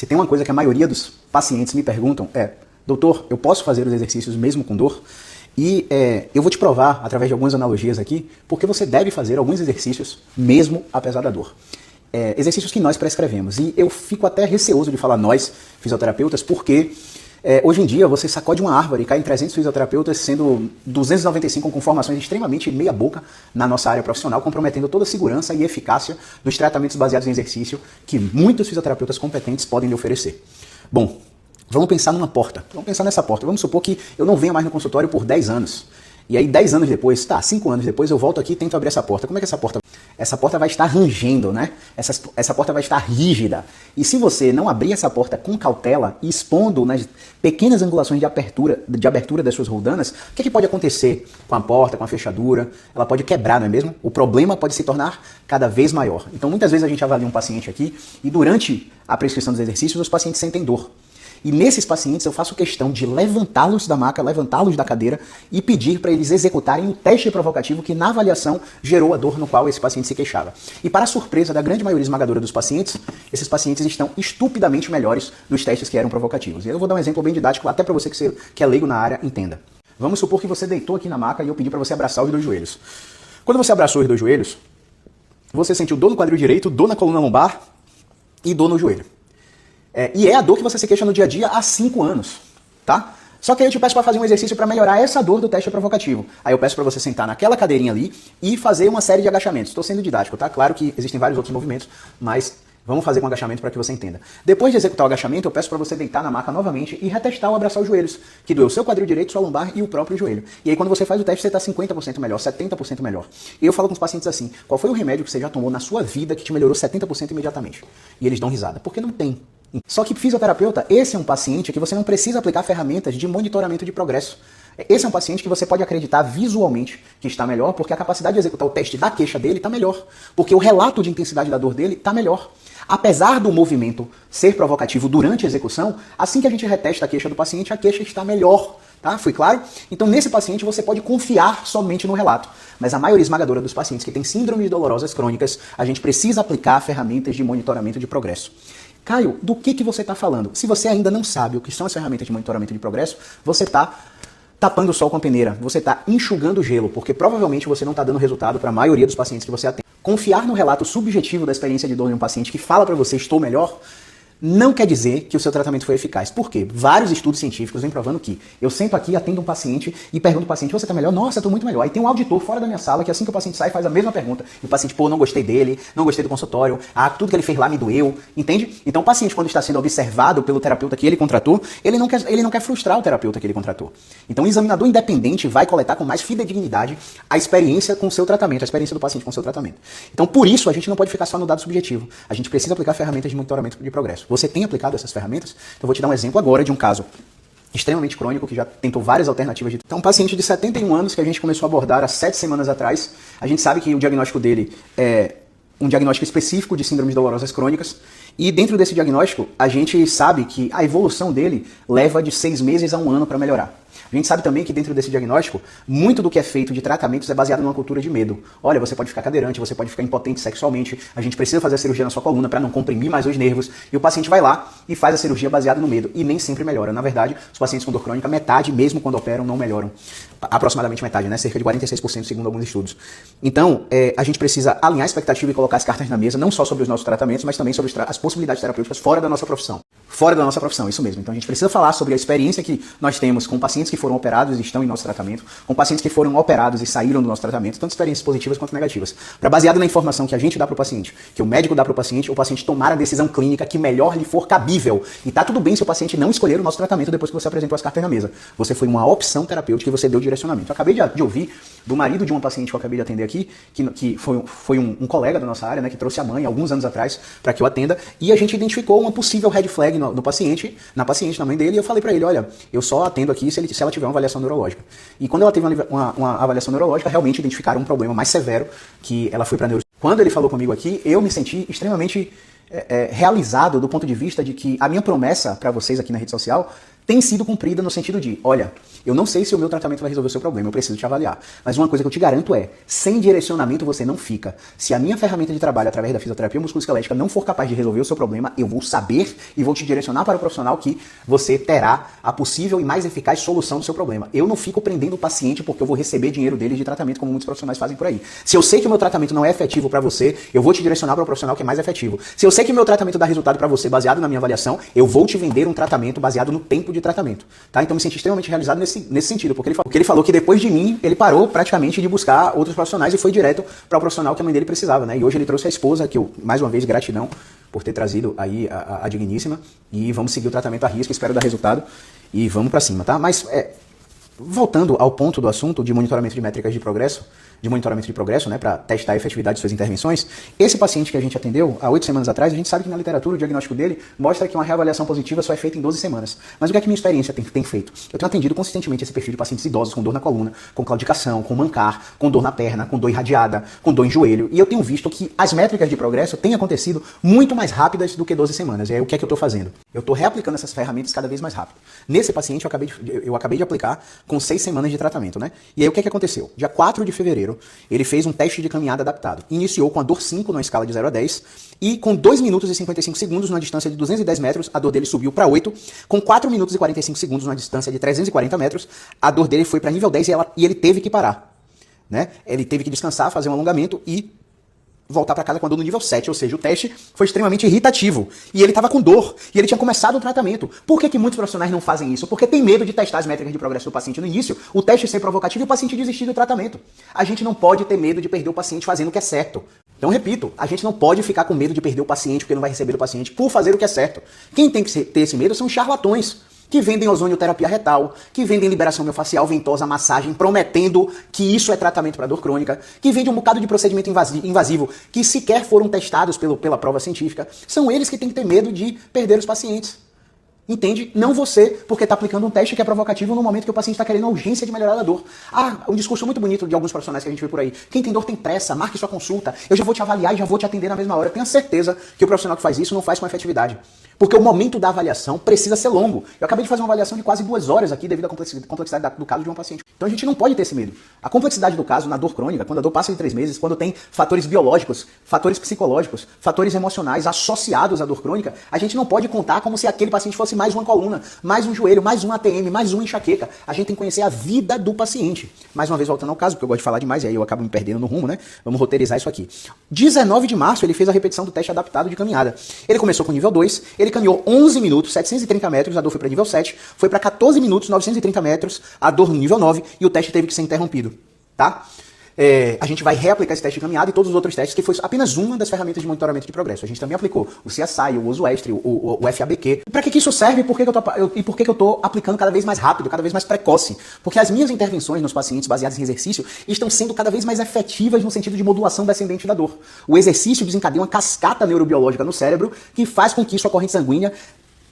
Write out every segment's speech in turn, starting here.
Se tem uma coisa que a maioria dos pacientes me perguntam é: doutor, eu posso fazer os exercícios mesmo com dor? E eu vou te provar, através de algumas analogias aqui, porque você deve fazer alguns exercícios mesmo apesar da dor. Exercícios que nós prescrevemos. E eu fico até receoso de falar nós, fisioterapeutas, porque hoje em dia você sacode uma árvore e cai em 300 fisioterapeutas, sendo 295 com formações extremamente meia boca na nossa área profissional, comprometendo toda a segurança e eficácia dos tratamentos baseados em exercício que muitos fisioterapeutas competentes podem lhe oferecer. Bom, vamos pensar numa porta. Vamos pensar nessa porta. Vamos supor que eu não venha mais no consultório por 10 anos. E aí 10 anos depois, 5 anos depois, eu volto aqui e tento abrir essa porta. Como é que essa porta... Essa porta vai estar rangendo, né? Essa porta vai estar rígida. E se você não abrir essa porta com cautela e expondo nas pequenas angulações de abertura das suas roldanas, o que pode acontecer com a porta, com a fechadura? Ela pode quebrar, não é mesmo? O problema pode se tornar cada vez maior. Então, muitas vezes a gente avalia um paciente aqui e durante a prescrição dos exercícios, os pacientes sentem dor. E nesses pacientes eu faço questão de levantá-los da maca, levantá-los da cadeira e pedir para eles executarem o teste provocativo que na avaliação gerou a dor no qual esse paciente se queixava. E para a surpresa da grande maioria esmagadora dos pacientes, esses pacientes estão estupidamente melhores nos testes que eram provocativos. E eu vou dar um exemplo bem didático até para você que é leigo na área entenda. Vamos supor que você deitou aqui na maca e eu pedi para você abraçar os dois joelhos. Quando você abraçou os dois joelhos, você sentiu dor no quadril direito, dor na coluna lombar e dor no joelho. E é a dor que você se queixa no dia a dia há 5 anos, tá? Só que aí eu te peço para fazer um exercício para melhorar essa dor do teste provocativo. Aí eu peço para você sentar naquela cadeirinha ali e fazer uma série de agachamentos. Estou sendo didático, tá? Claro que existem vários outros movimentos, mas vamos fazer com agachamento para que você entenda. Depois de executar o agachamento, eu peço para você deitar na maca novamente e retestar o abraçar os joelhos, que doeu o seu quadril direito, sua lombar e o próprio joelho. E aí quando você faz o teste, você está 50% melhor, 70% melhor. E eu falo com os pacientes assim: qual foi o remédio que você já tomou na sua vida que te melhorou 70% imediatamente? E eles dão risada, porque não tem. Só que fisioterapeuta, esse é um paciente que você não precisa aplicar ferramentas de monitoramento de progresso. Esse é um paciente que você pode acreditar visualmente que está melhor, porque a capacidade de executar o teste da queixa dele está melhor, porque o relato de intensidade da dor dele está melhor. Apesar do movimento ser provocativo durante a execução, assim que a gente retesta a queixa do paciente, a queixa está melhor. Tá? Foi claro? Então, nesse paciente, você pode confiar somente no relato. Mas a maioria esmagadora dos pacientes que têm síndromes dolorosas crônicas, a gente precisa aplicar ferramentas de monitoramento de progresso. Caio, do que você está falando? Se você ainda não sabe o que são as ferramentas de monitoramento de progresso, você está tapando o sol com a peneira, você está enxugando o gelo, porque provavelmente você não está dando resultado para a maioria dos pacientes que você atende. Confiar no relato subjetivo da experiência de dor de um paciente que fala para você estou melhor, não quer dizer que o seu tratamento foi eficaz. Por quê? Vários estudos científicos vêm provando que eu sento aqui, atendo um paciente e pergunto ao paciente: você está melhor? Nossa, eu estou muito melhor. Aí tem um auditor fora da minha sala que assim que o paciente sai faz a mesma pergunta. E o paciente: pô, não gostei dele, não gostei do consultório, tudo que ele fez lá me doeu. Entende? Então o paciente, quando está sendo observado pelo terapeuta que ele contratou, ele não quer frustrar o terapeuta que ele contratou. Então o examinador independente vai coletar com mais fidedignidade a experiência com o seu tratamento, a experiência do paciente com o seu tratamento. Então por isso a gente não pode ficar só no dado subjetivo. A gente precisa aplicar ferramentas de monitoramento de progresso. Você tem aplicado essas ferramentas? Então, eu vou te dar um exemplo agora de um caso extremamente crônico, que já tentou várias alternativas. Então, um paciente de 71 anos que a gente começou a abordar há 7 semanas atrás. A gente sabe que o diagnóstico dele é um diagnóstico específico de síndromes dolorosas crônicas. E dentro desse diagnóstico, a gente sabe que a evolução dele leva de 6 meses a 1 ano para melhorar. A gente sabe também que dentro desse diagnóstico, muito do que é feito de tratamentos é baseado numa cultura de medo. Olha, você pode ficar cadeirante, você pode ficar impotente sexualmente, a gente precisa fazer a cirurgia na sua coluna para não comprimir mais os nervos. E o paciente vai lá e faz a cirurgia baseada no medo. E nem sempre melhora. Na verdade, os pacientes com dor crônica, metade, mesmo quando operam, não melhoram. Aproximadamente metade, né? Cerca de 46% segundo alguns estudos. Então, a gente precisa alinhar a expectativa e colocar as cartas na mesa, não só sobre os nossos tratamentos, mas também sobre as possibilidades terapêuticas fora da nossa profissão. Fora da nossa profissão, isso mesmo. Então a gente precisa falar sobre a experiência que nós temos com pacientes que foram operados e estão em nosso tratamento, com pacientes que foram operados e saíram do nosso tratamento, tanto experiências positivas quanto negativas. Para baseado na informação que a gente dá para o paciente, que o médico dá para o paciente tomar a decisão clínica que melhor lhe for cabível. E tá tudo bem se o paciente não escolher o nosso tratamento depois que você apresentou as cartas na mesa. Você foi uma opção terapêutica e você deu direcionamento. Eu acabei de ouvir do marido de uma paciente que eu acabei de atender aqui, que foi um colega da nossa área, né, que trouxe a mãe alguns anos atrás para que eu atenda, e a gente identificou uma possível red flag no paciente, na mãe dele, e eu falei para ele: olha, eu só atendo aqui se ela tiver uma avaliação neurológica. E quando ela teve uma avaliação neurológica, realmente identificaram um problema mais severo, que ela foi para neurologia. Quando ele falou comigo aqui, eu me senti extremamente realizado do ponto de vista de que a minha promessa para vocês aqui na rede social tem sido cumprida no sentido de, olha, eu não sei se o meu tratamento vai resolver o seu problema, eu preciso te avaliar. Mas uma coisa que eu te garanto é, sem direcionamento você não fica. Se a minha ferramenta de trabalho através da fisioterapia musculoesquelética não for capaz de resolver o seu problema, eu vou saber e vou te direcionar para o profissional que você terá a possível e mais eficaz solução do seu problema. Eu não fico prendendo o paciente porque eu vou receber dinheiro dele de tratamento, como muitos profissionais fazem por aí. Se eu sei que o meu tratamento não é efetivo para você, eu vou te direcionar para o profissional que é mais efetivo. Se eu sei que o meu tratamento dá resultado para você baseado na minha avaliação, eu vou te vender um tratamento baseado no tempo de tratamento. Tá? Então me senti extremamente realizado nesse sentido, porque ele falou que depois de mim, ele parou praticamente de buscar outros profissionais e foi direto para o profissional que a mãe dele precisava, né? E hoje ele trouxe a esposa, que eu, mais uma vez, gratidão por ter trazido aí a digníssima, e vamos seguir o tratamento à risca, espero dar resultado, e vamos para cima, tá? Mas, voltando ao ponto do assunto de monitoramento de métricas de progresso, né, para testar a efetividade de suas intervenções, esse paciente que a gente atendeu há 8 semanas atrás, a gente sabe que na literatura o diagnóstico dele mostra que uma reavaliação positiva só é feita em 12 semanas. Mas o que é que minha experiência tem feito? Eu tenho atendido consistentemente esse perfil de pacientes idosos com dor na coluna, com claudicação, com mancar, com dor na perna, com dor irradiada, com dor em joelho, e eu tenho visto que as métricas de progresso têm acontecido muito mais rápidas do que 12 semanas. E aí o que é que eu estou fazendo? Eu estou reaplicando essas ferramentas cada vez mais rápido. Nesse paciente eu acabei de aplicar com 6 semanas de tratamento, né? E aí o que é que aconteceu? Dia 4 de fevereiro, ele fez um teste de caminhada adaptado. Iniciou com a dor 5 na escala de 0 a 10 e com 2 minutos e 55 segundos na distância de 210 metros, a dor dele subiu para 8. Com 4 minutos e 45 segundos na distância de 340 metros, a dor dele foi para nível 10 e ele teve que parar, né? Ele teve que descansar, fazer um alongamento e voltar para casa com a dor no nível 7, ou seja, o teste foi extremamente irritativo. E ele estava com dor, e ele tinha começado o tratamento. Por que muitos profissionais não fazem isso? Porque tem medo de testar as métricas de progresso do paciente no início, o teste ser provocativo e o paciente desistir do tratamento. A gente não pode ter medo de perder o paciente fazendo o que é certo. Então, repito, a gente não pode ficar com medo de perder o paciente porque não vai receber o paciente por fazer o que é certo. Quem tem que ter esse medo são os charlatões, que vendem ozonioterapia retal, que vendem liberação miofascial ventosa, massagem, prometendo que isso é tratamento para dor crônica, que vendem um bocado de procedimento invasivo que sequer foram testados pela prova científica. São eles que têm que ter medo de perder os pacientes. Entende? Não você, porque está aplicando um teste que é provocativo no momento que o paciente está querendo a urgência de melhorar a dor. Um discurso muito bonito de alguns profissionais que a gente vê por aí. Quem tem dor tem pressa, marque sua consulta, eu já vou te avaliar e já vou te atender na mesma hora. Eu tenho certeza que o profissional que faz isso não faz com efetividade. Porque o momento da avaliação precisa ser longo. Eu acabei de fazer uma avaliação de quase 2 horas aqui devido à complexidade do caso de um paciente. Então a gente não pode ter esse medo. A complexidade do caso na dor crônica, quando a dor passa de 3 meses, quando tem fatores biológicos, fatores psicológicos, fatores emocionais associados à dor crônica, a gente não pode contar como se aquele paciente fosse mais uma coluna, mais um joelho, mais um ATM, mais uma enxaqueca. A gente tem que conhecer a vida do paciente. Mais uma vez voltando ao caso, porque eu gosto de falar demais e aí eu acabo me perdendo no rumo, né? Vamos roteirizar isso aqui. 19 de março ele fez a repetição do teste adaptado de caminhada. Ele começou com nível 2, ele caminhou 11 minutos, 730 metros, a dor foi para nível 7, foi para 14 minutos, 930 metros, a dor no nível 9 e o teste teve que ser interrompido, tá? A gente vai reaplicar esse teste de caminhada e todos os outros testes, que foi apenas uma das ferramentas de monitoramento de progresso. A gente também aplicou o CSI, o uso extra, o FABQ. Para que isso serve e por que eu tô aplicando cada vez mais rápido, cada vez mais precoce? Porque as minhas intervenções nos pacientes baseadas em exercício estão sendo cada vez mais efetivas no sentido de modulação descendente da dor. O exercício desencadeia uma cascata neurobiológica no cérebro que faz com que sua corrente sanguínea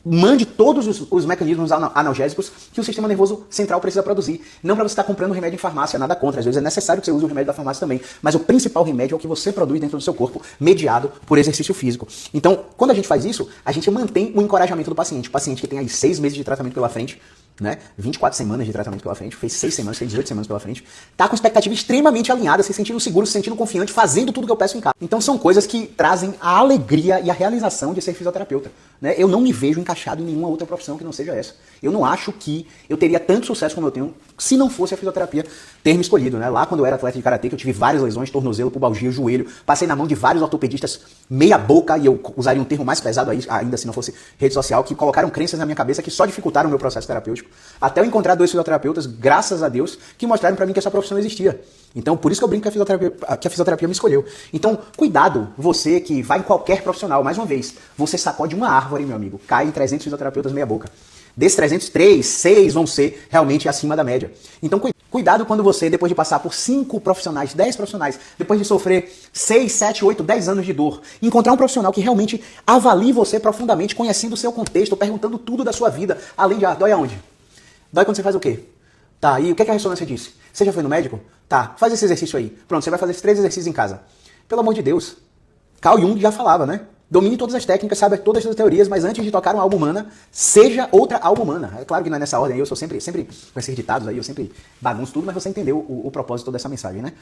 mande todos os mecanismos analgésicos que o sistema nervoso central precisa produzir. Não para você estar comprando remédio em farmácia, nada contra. Às vezes é necessário que você use o remédio da farmácia também. Mas o principal remédio é o que você produz dentro do seu corpo, mediado por exercício físico. Então, quando a gente faz isso, a gente mantém o encorajamento do paciente. O paciente que tem aí 6 meses de tratamento pela frente, né? 24 semanas de tratamento pela frente, fez 6 semanas, fez 18 semanas pela frente, tá com expectativa extremamente alinhada, se sentindo seguro, se sentindo confiante, fazendo tudo que eu peço em casa. Então são coisas que trazem a alegria e a realização de ser fisioterapeuta, né? Eu não me vejo encaixado em nenhuma outra profissão que não seja essa. Eu não acho que eu teria tanto sucesso como eu tenho se não fosse a fisioterapia ter me escolhido, né? Lá quando eu era atleta de karatê, que eu tive várias lesões, tornozelo, pubalgia, joelho, passei na mão de vários ortopedistas meia boca, e eu usaria um termo mais pesado aí, ainda se não fosse rede social, que colocaram crenças na minha cabeça que só dificultaram o meu processo terapêutico, até eu encontrar 2 fisioterapeutas, graças a Deus, que mostraram pra mim que essa profissão existia. Então, por isso que eu brinco que a fisioterapia me escolheu. Então, cuidado, você que vai em qualquer profissional, mais uma vez, você sacode uma árvore, meu amigo, cai em 300 fisioterapeutas meia boca. Desses 300, 3, 6 vão ser realmente acima da média. Então, cuidado quando você, depois de passar por 5 profissionais, 10 profissionais, depois de sofrer 6, 7, 8, 10 anos de dor, encontrar um profissional que realmente avalie você profundamente, conhecendo o seu contexto, perguntando tudo da sua vida, além de, dói aonde? Dói quando você faz o quê? Tá, e o que a ressonância disse? Você já foi no médico? Tá, faz esse exercício aí. Pronto, você vai fazer esses 3 exercícios em casa. Pelo amor de Deus. Carl Jung já falava, né? Domine todas as técnicas, saiba todas as teorias, mas antes de tocar uma alma humana, seja outra alma humana. É claro que não é nessa ordem aí, eu sou sempre com esses ditados aí, eu sempre bagunço tudo, mas você entendeu o propósito dessa mensagem, né?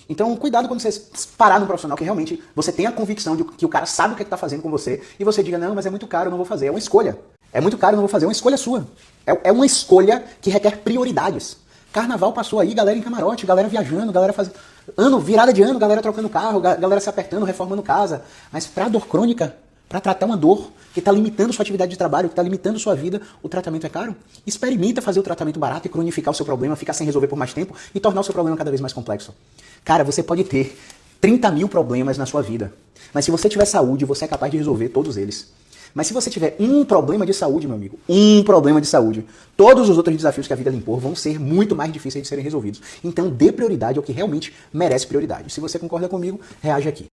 Então, cuidado quando você parar num profissional que realmente você tem a convicção de que o cara sabe o que é que tá fazendo com você e você diga, não, mas é muito caro, eu não vou fazer. É uma escolha. É muito caro, eu não vou fazer. É uma escolha sua. É uma escolha que requer prioridades. Carnaval passou aí, galera em camarote, galera viajando, galera fazendo... virada de ano, galera trocando carro, galera se apertando, reformando casa. Mas pra dor crônica, pra tratar uma dor que tá limitando sua atividade de trabalho, que tá limitando sua vida, o tratamento é caro? Experimenta fazer o tratamento barato e cronificar o seu problema, ficar sem resolver por mais tempo e tornar o seu problema cada vez mais complexo. Cara, você pode ter 30 mil problemas na sua vida, mas se você tiver saúde, você é capaz de resolver todos eles. Mas se você tiver um problema de saúde, meu amigo, um problema de saúde, todos os outros desafios que a vida lhe impor vão ser muito mais difíceis de serem resolvidos. Então dê prioridade ao que realmente merece prioridade. Se você concorda comigo, reage aqui.